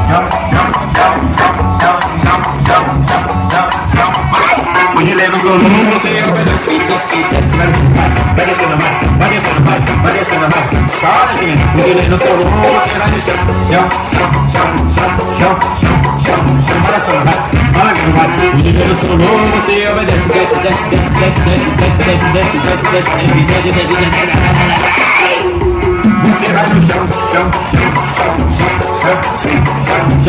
O gilê no solo, você obedece, desce, desce, vai descendo mais, vai descendo mais, vai descendo mais. Só na gilê, o gilê no solo, você vai no chão, chão, chão, chão, chão, chão, chão, chão, vai descendo mais, vai descendo mais. O gilê no solo, você obedece, desce, desce, desce, desce, desce, desce, desce, desce, desce, desce, desce, desce, desce, você vai no chão, chão, chão, chão, chão, chão, chão, chão.